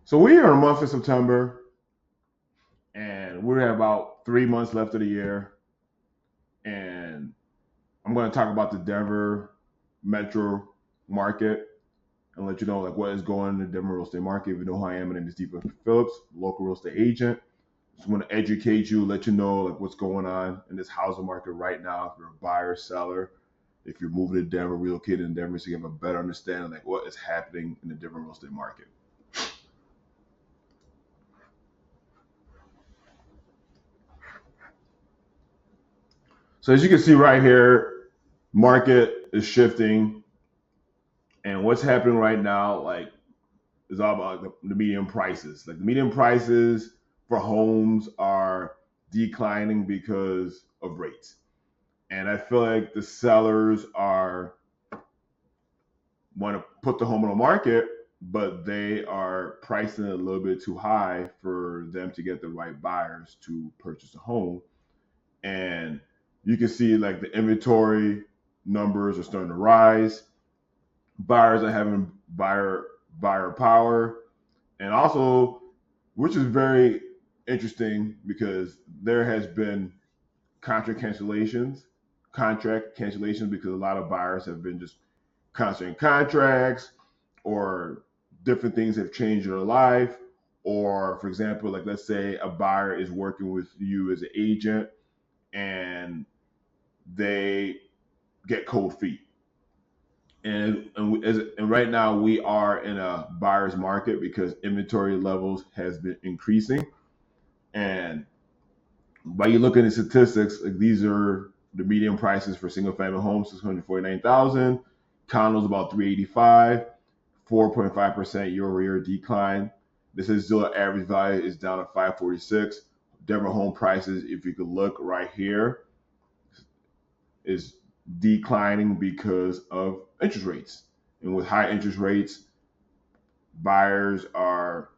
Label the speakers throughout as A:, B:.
A: So we are in the month of September, and we have about 3 months left of the year. And I'm going to talk about the Denver metro market and let you know like what is going on in the Denver real estate market. If you know who I am, my name is Deepa Phillips, local real estate agent. Just want to educate you, let you know like what's going on in this housing market right now. If you're a buyer, seller, if you're moving to Denver, relocated in Denver, so you have a better understanding like what is happening in the Denver real estate market. So as you can see right here, market is shifting, and what's happening right now, like, is all about the median prices. Like the median prices for homes are declining because of rates, and I feel like the sellers are want to put the home on the market, but they are pricing it a little bit too high for them to get the right buyers to purchase a home. And you can see like the inventory numbers are starting to rise. Buyers are having buyer power, and also, which is very interesting because there has been contract cancellations, contract cancellations because a lot of buyers have been just canceling contracts, or different things have changed in their life. Or for example, like let's say a buyer is working with you as an agent and they get cold feet. And right now we are in a buyer's market because inventory levels has been increasing. And by you looking at statistics, like these are the median prices for single family homes: 649,000, condos about 385, 4.5% year over year decline. This is still average value is down at 546. Denver home prices, if you could look right here, is declining because of interest rates. And with high interest rates, buyers are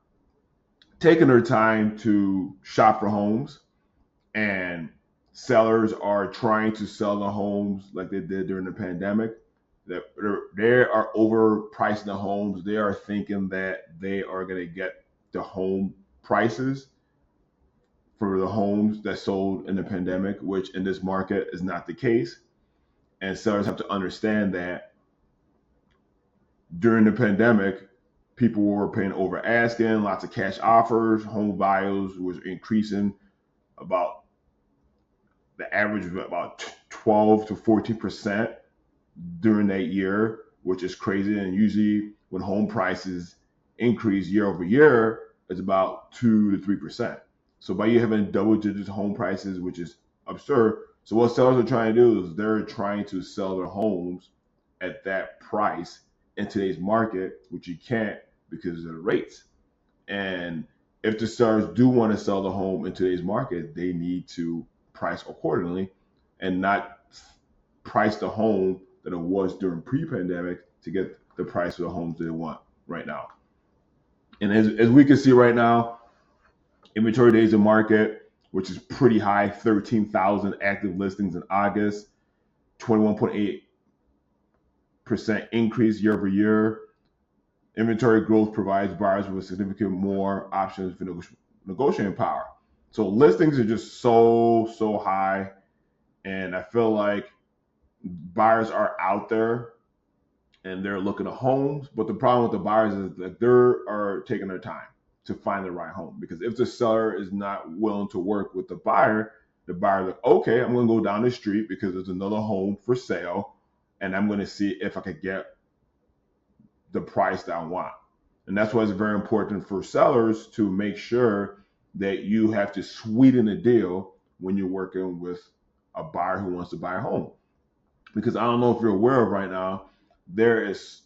A: taking their time to shop for homes, and sellers are trying to sell the homes like they did during the pandemic. That they are overpricing the homes. They are thinking that they are going to get the home prices for the homes that sold in the pandemic, which in this market is not the case. And sellers have to understand that during the pandemic, people were paying over asking, lots of cash offers, home buyers was increasing about the average of about 12 to 14% during that year, which is crazy. And usually when home prices increase year over year, it's about 2 to 3%. So by you having double digit home prices, which is absurd. So what sellers are trying to do is they're trying to sell their homes at that price in today's market, which you can't because of the rates. And if the sellers do want to sell the home in today's market, they need to price accordingly and not price the home that it was during pre-pandemic to get the price of the homes that they want right now. And as we can see right now, inventory days in market, which is pretty high, 13,000 active listings in August, 21.8% increase year over year. Inventory growth provides buyers with significant more options for negotiating power. So listings are just so high, and I feel like buyers are out there and they're looking at homes, but the problem with the buyers is that they are taking their time to find the right home. Because if the seller is not willing to work with the buyer like, okay, I'm going to go down the street because there's another home for sale, and I'm going to see if I could get the price that I want. And that's why it's very important for sellers to make sure that you have to sweeten the deal when you're working with a buyer who wants to buy a home. Because I don't know if you're aware of right now, there's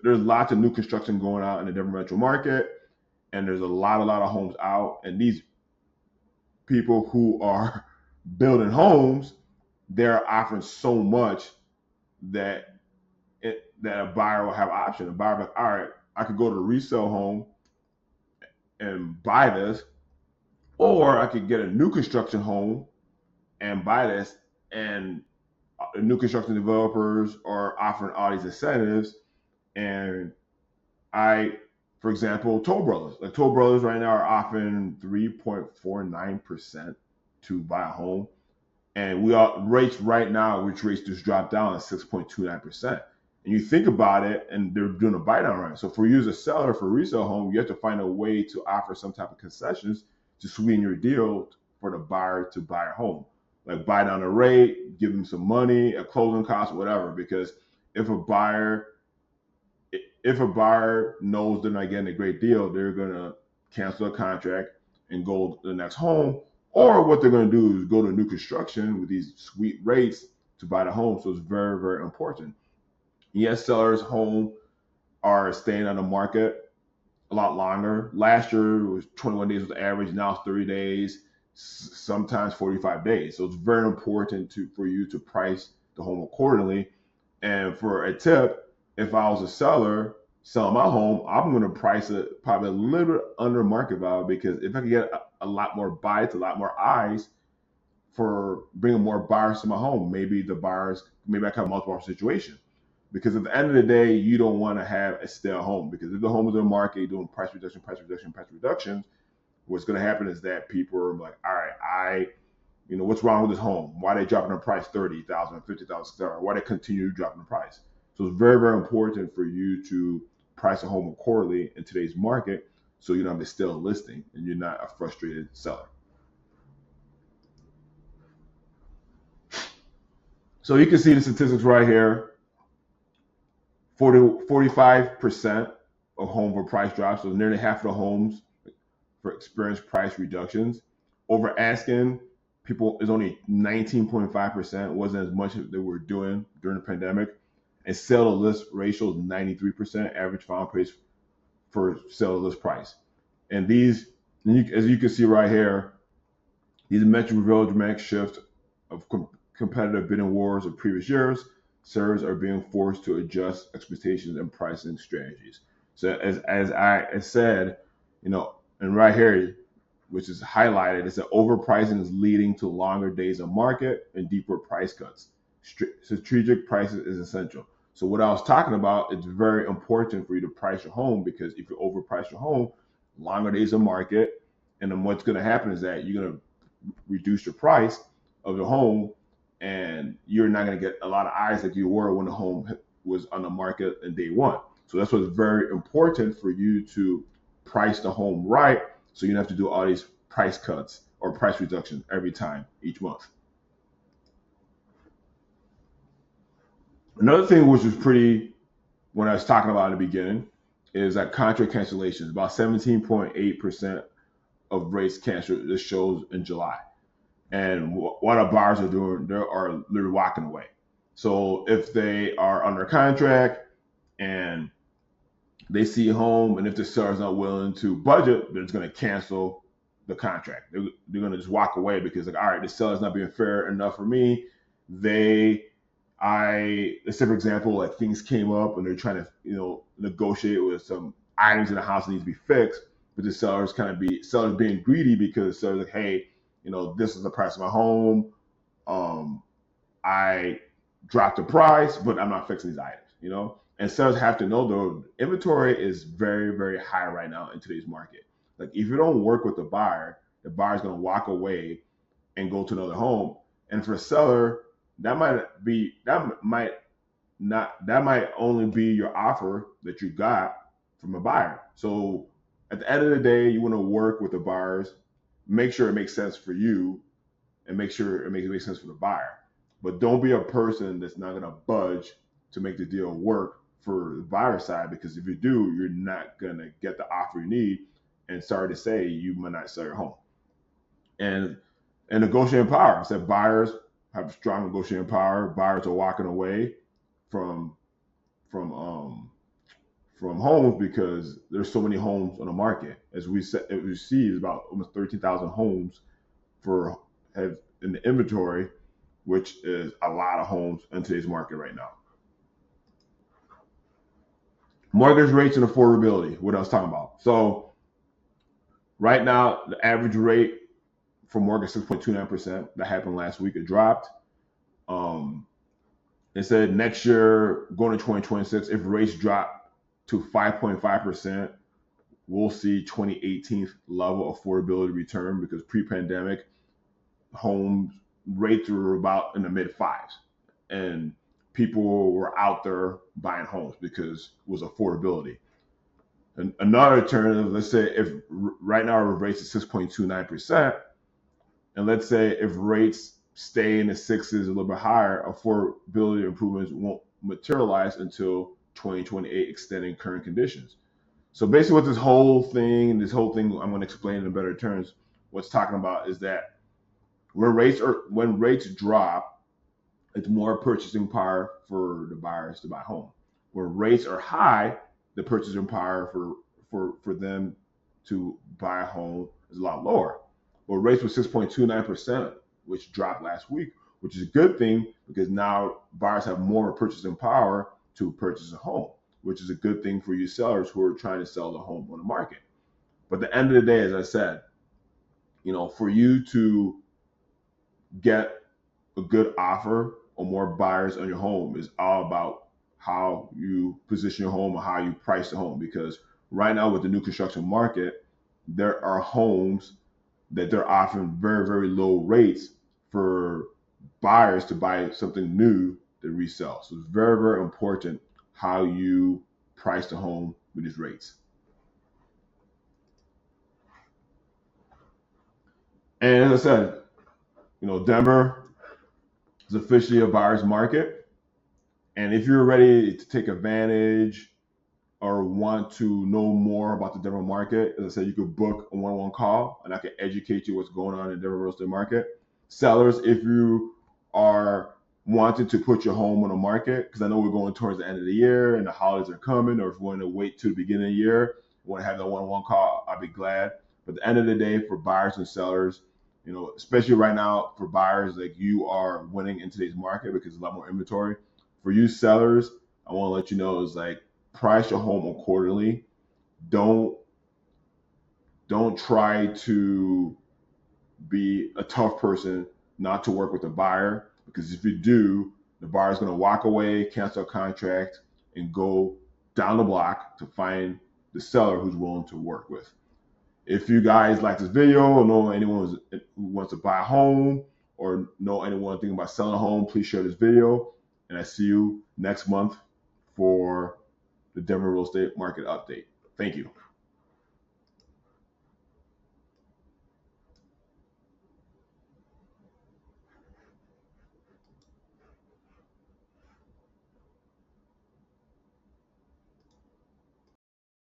A: lots of new construction going out in the Denver metro market, and there's a lot of homes out. And these people who are building homes, they're offering so much that that a buyer will have option. A buyer will be like, all right, I could go to a resale home and buy this, or I could get a new construction home and buy this. And the new construction developers are offering all these incentives, and I For example, Toll Brothers. Like Toll Brothers right now are offering 3.49% to buy a home. And we are rates right now, which rates just dropped down at 6.29%. And you think about it, and they're doing a buy down right. So for you as a seller for a resale home, you have to find a way to offer some type of concessions to sweeten your deal for the buyer to buy a home. Like buy down the rate, give them some money, a closing cost, whatever. Because if a buyer if a buyer knows they're not getting a great deal, they're gonna cancel a contract and go to the next home. Or what they're gonna do is go to new construction with these sweet rates to buy the home. So it's very, very important. Yes, sellers' home are staying on the market a lot longer. Last year it was 21 days was the average. Now it's 30 days, sometimes 45 days. So it's very important for you to price the home accordingly. And for a tip, if I was a seller selling my home, I'm going to price it probably a little bit under market value, because if I can get a lot more bites, a lot more eyes for bringing more buyers to my home, maybe I can have multiple situations. Because at the end of the day, you don't want to have a stale home, because if the home is in the market, you're doing price reductions, what's going to happen is that people are like, all right, what's wrong with this home? Why are they dropping the price 30,000, 50,000? Why they continue dropping the price? So it's very, very important for you to price a home accordingly in today's market, so you don't have a stale listing and you're not a frustrated seller. So you can see the statistics right here. 45% of homes were price drops, so nearly half of the homes for experienced price reductions. Over asking, people is only 19.5%, wasn't as much as they were doing during the pandemic. And sell to list ratio is 93%, average final price for sell to list price. And these, as you can see right here, these metrics reveal a dramatic shift of competitive bidding wars of previous years. Sellers are being forced to adjust expectations and pricing strategies. So as I said, and right here, which is highlighted, is that overpricing is leading to longer days of market and deeper price cuts. Strategic pricing is essential. So what I was talking about, it's very important for you to price your home, because if you overprice your home, longer days of market, and then what's going to happen is that you're going to reduce your price of the home, and you're not going to get a lot of eyes like you were when the home was on the market in day one. So that's what's very important for you to price the home right, so you don't have to do all these price cuts or price reductions every time each month. Another thing which was pretty, when I was talking about in the beginning, is that contract cancellations. About 17.8% of rates canceled. This shows in July. And what our buyers are doing, they are literally walking away. So if they are under contract and they see a home, and if the seller is not willing to budget, they're just going to cancel the contract. They're going to just walk away, because like, all right, the seller's not being fair enough for me. Let's say for example, like things came up and they're trying to, negotiate with some items in the house that needs to be fixed, but the seller's being greedy, because the seller's like, hey, this is the price of my home. I dropped the price, but I'm not fixing these items, And sellers have to know, though, inventory is very, very high right now in today's market. Like if you don't work with the buyer's going to walk away and go to another home. And for a seller, that might only be your offer that you got from a buyer. So at the end of the day, you want to work with the buyers, make sure it makes sense for you, and make sure it makes sense for the buyer. But don't be a person that's not going to budge to make the deal work for the buyer side, because if you do, you're not going to get the offer you need. And sorry to say, you might not sell your home. And negotiating power. I said buyers have strong negotiating power. Buyers are walking away from homes because there's so many homes on the market. As we see, it's about almost 13,000 homes have in the inventory, which is a lot of homes in today's market right now. Mortgage rates and affordability, what I was talking about. So right now, the average rate for mortgage 6.29%. That happened last week. It dropped. It said next year, going to 2026, if rates drop to 5.5%, we'll see 2018 level affordability return, because pre-pandemic home rates were about in the mid fives, and people were out there buying homes because it was affordability. And another alternative, let's say if right now our rates is 6.29%, and let's say if rates stay in the sixes, a little bit higher, affordability improvements won't materialize until 2028, extending current conditions. So basically what this whole thing I'm going to explain in better terms, what's talking about is that when rates drop, it's more purchasing power for the buyers to buy home. When rates are high, the purchasing power for them to buy a home is a lot lower. But rates were 6.29%, which dropped last week, which is a good thing because now buyers have more purchasing power to purchase a home, which is a good thing for you sellers who are trying to sell the home on the market. But at the end of the day, as I said, for you to get a good offer or more buyers on your home is all about how you position your home or how you price the home. Because right now with the new construction market, there are homes that they're offering very, very low rates for buyers to buy something new to resell. So it's very, very important how you price the home with these rates. And as I said, Denver is officially a buyer's market. And if you're ready to take advantage or want to know more about the Denver market, as I said, you could book a one-on-one call and I can educate you what's going on in the Denver real estate market. Sellers, if you are wanting to put your home on the market, because I know we're going towards the end of the year and the holidays are coming, or if you want to wait to the beginning of the year, you want to have that one-on-one call, I'd be glad. But at the end of the day, for buyers and sellers, especially right now for buyers, like you are winning in today's market because there's a lot more inventory. For you sellers, I want to let you know is like price your home accordingly. Don't try to be a tough person not to work with the buyer, because if you do, the buyer's going to walk away, cancel a contract, and go down the block to find the seller who's willing to work with. If you guys like this video or know anyone who wants to buy a home or know anyone thinking about selling a home, please share this video. And I see you next month for the Denver real estate market update. Thank you.